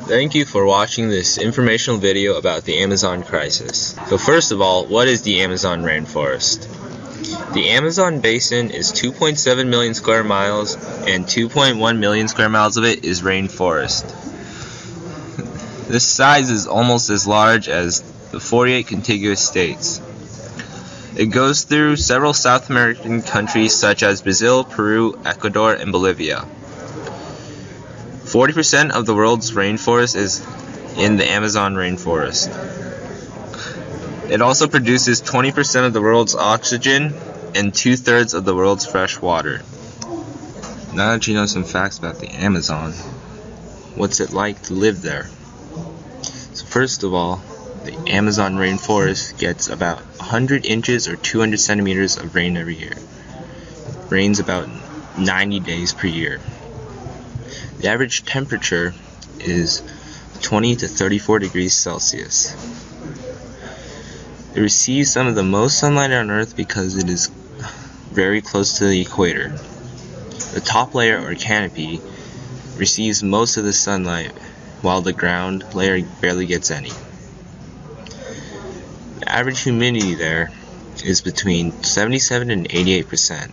Thank you for watching this informational video about the Amazon crisis. So first of all, what is the Amazon rainforest? The Amazon basin is 2.7 million square miles, and 2.1 million square miles of it is rainforest. This size is almost as large as the 48 contiguous states. It goes through several South American countries such as Brazil, Peru, Ecuador, and Bolivia. 40% of the world's rainforest is in the Amazon rainforest. It also produces 20% of the world's oxygen and 2/3 of the world's fresh water. Now that you know some facts about the Amazon, what's it like to live there? So first of all, the Amazon rainforest gets about 100 inches or 200 centimeters of rain every year. It rains about 90 days per year. The average temperature is 20 to 34 degrees Celsius. It receives some of the most sunlight on Earth because it is very close to the equator. The top layer or canopy receives most of the sunlight, while the ground layer barely gets any. The average humidity there is between 77 and 88%.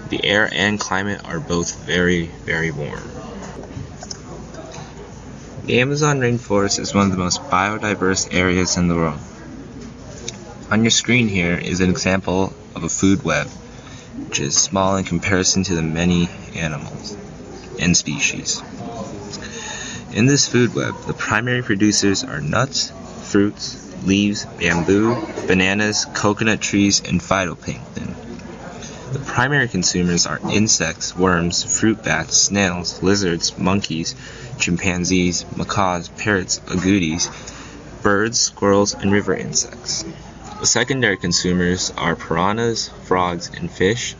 The air and climate are both very, very warm. The Amazon rainforest is one of the most biodiverse areas in the world. On your screen here is an example of a food web, which is small in comparison to the many animals and species. In this food web, the primary producers are nuts, fruits, leaves, bamboo, bananas, coconut trees, and phytoplankton. The primary consumers are insects, worms, fruit bats, snails, lizards, monkeys, chimpanzees, macaws, parrots, agoutis, birds, squirrels, and river insects. The secondary consumers are piranhas, frogs, and fish,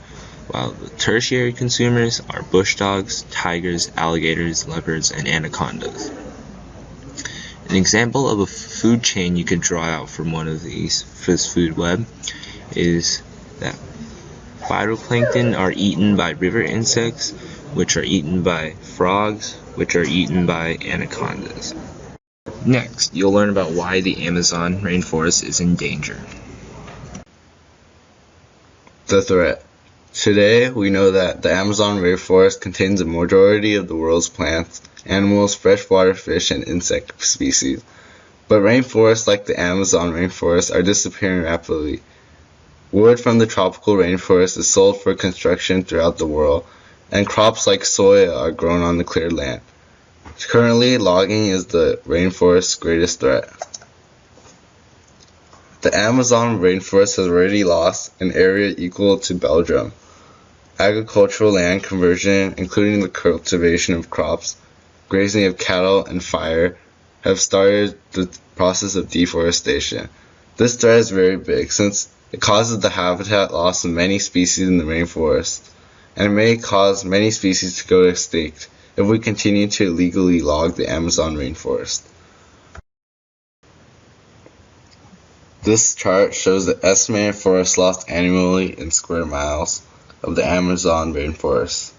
while the tertiary consumers are bush dogs, tigers, alligators, leopards, and anacondas. An example of a food chain you could draw out from one of these for this food web is that phytoplankton are eaten by river insects, which are eaten by frogs, which are eaten by anacondas. Next, you'll learn about why the Amazon rainforest is in danger. The threat. Today, we know that the Amazon rainforest contains a majority of the world's plants, animals, freshwater fish, and insect species. But rainforests like the Amazon rainforest are disappearing rapidly. Wood from the tropical rainforest is sold for construction throughout the world, and crops like soya are grown on the cleared land. Currently, logging is the rainforest's greatest threat. The Amazon rainforest has already lost an area equal to Belgium. Agricultural land conversion, including the cultivation of crops, grazing of cattle, and fire, have started the process of deforestation. This threat is very big since it causes the habitat loss of many species in the rainforest, and it may cause many species to go extinct if we continue to illegally log the Amazon rainforest. This chart shows the estimated forest loss annually in square miles of the Amazon rainforest.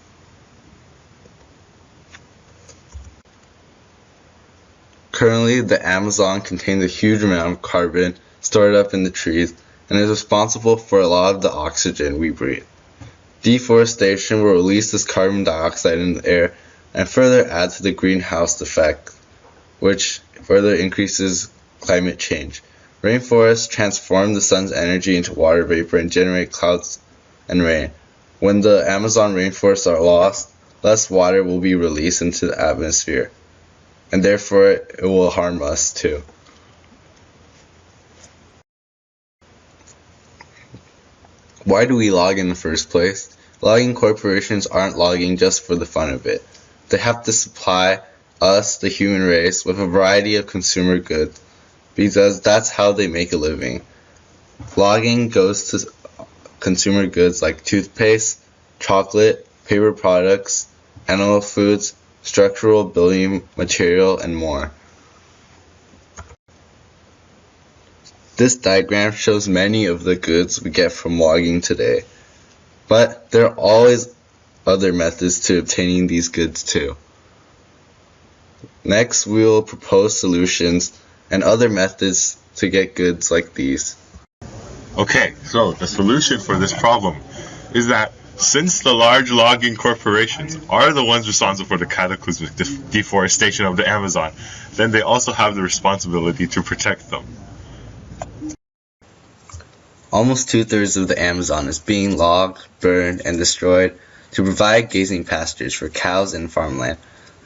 Currently, the Amazon contains a huge amount of carbon stored up in the trees and is responsible for a lot of the oxygen we breathe. Deforestation will release this carbon dioxide in the air and further add to the greenhouse effect, which further increases climate change. Rainforests transform the sun's energy into water vapor and generate clouds and rain. When the Amazon rainforests are lost, less water will be released into the atmosphere, and therefore it will harm us too. Why do we log in the first place? Logging corporations aren't logging just for the fun of it. They have to supply us, the human race, with a variety of consumer goods, because that's how they make a living. Logging goes to consumer goods like toothpaste, chocolate, paper products, animal foods, structural building material, and more. This diagram shows many of the goods we get from logging today, but there are always other methods to obtaining these goods too. Next, we will propose solutions and other methods to get goods like these. Okay, so the solution for this problem is that since the large logging corporations are the ones responsible for the cataclysmic deforestation of the Amazon, then they also have the responsibility to protect them. Almost 2/3 of the Amazon is being logged, burned, and destroyed to provide grazing pastures for cows and farmland.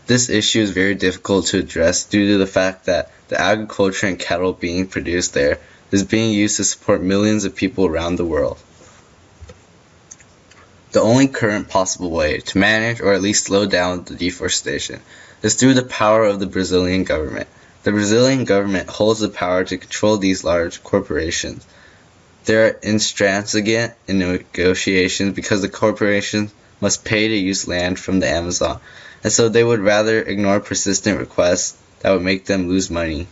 This issue is very difficult to address due to the fact that the agriculture and cattle being produced there is being used to support millions of people around the world. The only current possible way to manage or at least slow down the deforestation is through the power of the Brazilian government. The Brazilian government holds the power to control these large corporations. They are intransigent in negotiations because the corporations must pay to use land from the Amazon, and so they would rather ignore persistent requests that would make them lose money.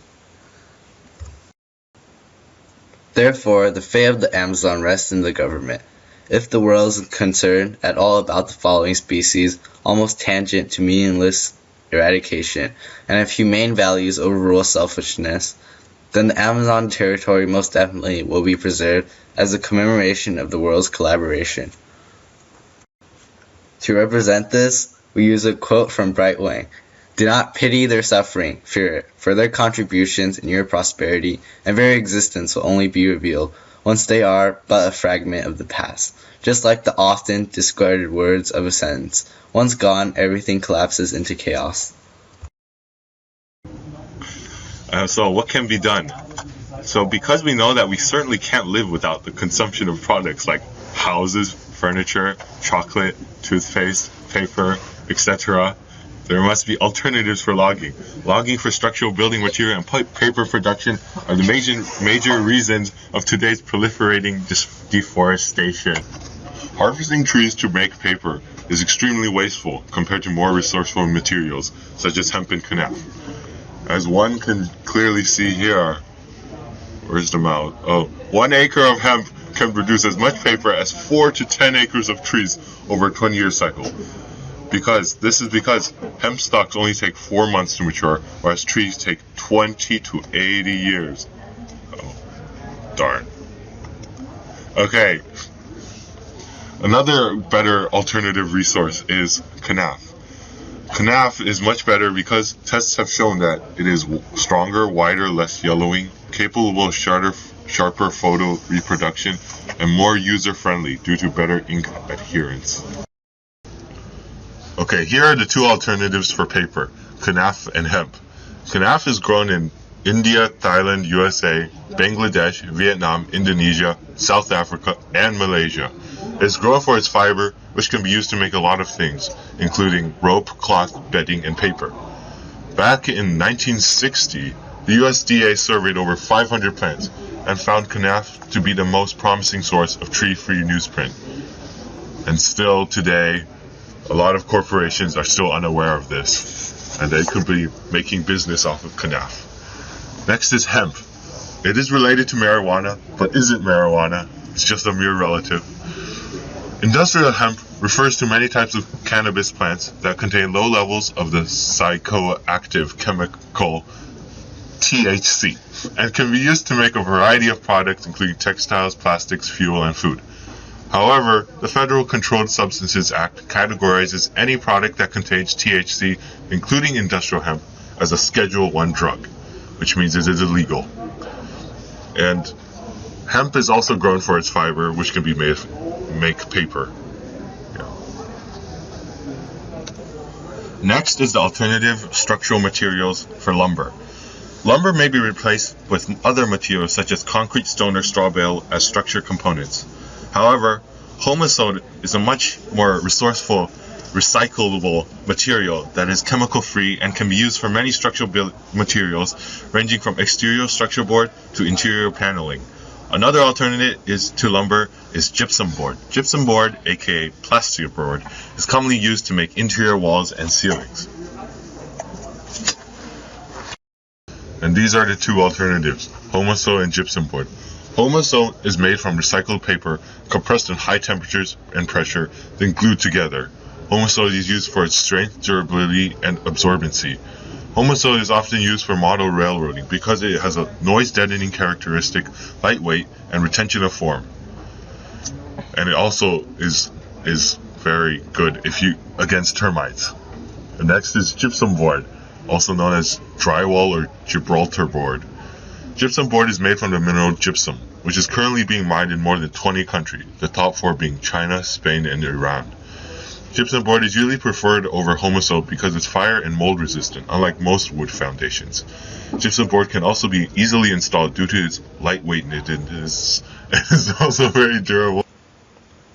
Therefore, the fate of the Amazon rests in the government. If the world is concerned at all about the following species, almost tangent to meaningless eradication, and if humane values overrule selfishness, then the Amazon territory most definitely will be preserved as a commemoration of the world's collaboration. To represent this, we use a quote from Brightwing: "Do not pity their suffering, fear it, for their contributions in your prosperity and very existence will only be revealed once they are but a fragment of the past." Just like the often discarded words of a sentence, once gone, everything collapses into chaos. So what can be done? So because we know that we certainly can't live without the consumption of products like houses, furniture, chocolate, toothpaste, paper, etc., there must be alternatives for logging. Logging for structural building material and paper production are the major reasons of today's proliferating deforestation. Harvesting trees to make paper is extremely wasteful compared to more resourceful materials such as hemp and kenaf. As one can clearly see here, where's the mouth? 1 acre of hemp can produce as much paper as 4 to 10 acres of trees over a 20-year cycle. Because hemp stalks only take 4 months to mature, whereas trees take 20 to 80 years. Oh, darn. Okay. Another better alternative resource is kenaf. Kenaf is much better because tests have shown that it is stronger, wider, less yellowing, capable of sharper photo reproduction, and more user-friendly due to better ink adherence. Okay, here are the two alternatives for paper, kenaf and hemp. Kenaf is grown in India, Thailand, USA, Bangladesh, Vietnam, Indonesia, South Africa, and Malaysia. It is grown for its fiber, which can be used to make a lot of things, including rope, cloth, bedding, and paper. Back in 1960, the USDA surveyed over 500 plants and found kenaf to be the most promising source of tree-free newsprint. And still today, a lot of corporations are still unaware of this, and they could be making business off of kenaf. Next is hemp. It is related to marijuana, but isn't marijuana. It's just a mere relative. Industrial hemp refers to many types of cannabis plants that contain low levels of the psychoactive chemical THC and can be used to make a variety of products including textiles, plastics, fuel, and food. However, the Federal Controlled Substances Act categorizes any product that contains THC, including industrial hemp, as a Schedule I drug, which means it is illegal. And hemp is also grown for its fiber, which can be make paper. Yeah. Next is the alternative structural materials for lumber. Lumber may be replaced with other materials such as concrete, stone, or straw bale as structure components. However, Homosode is a much more resourceful, recyclable material that is chemical-free and can be used for many structural materials ranging from exterior structure board to interior paneling. Another alternative to lumber is gypsum board. Gypsum board, aka plasterboard, is commonly used to make interior walls and ceilings. And these are the two alternatives, Homosode and gypsum board. Homosode is made from recycled paper, compressed in high temperatures and pressure, then glued together. Homosode is used for its strength, durability, and absorbency. Homoso is often used for model railroading because it has a noise deadening characteristic, lightweight, and retention of form. And it also is very good against termites. The next is gypsum board, also known as drywall or Gibraltar board. Gypsum board is made from the mineral gypsum, which is currently being mined in more than 20 countries, the top 4 being China, Spain, and Iran. Gypsum board is usually preferred over Homoso because it's fire and mold resistant, unlike most wood foundations. Gypsum board can also be easily installed due to its lightweightness and is also very durable.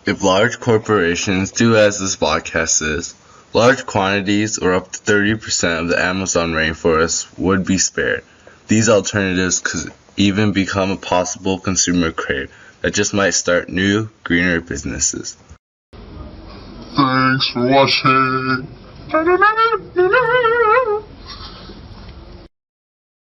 If large corporations do as this podcast says, large quantities or up to 30% of the Amazon rainforest would be spared. These alternatives could even become a possible consumer crave that just might start new, greener businesses. Thanks for watching.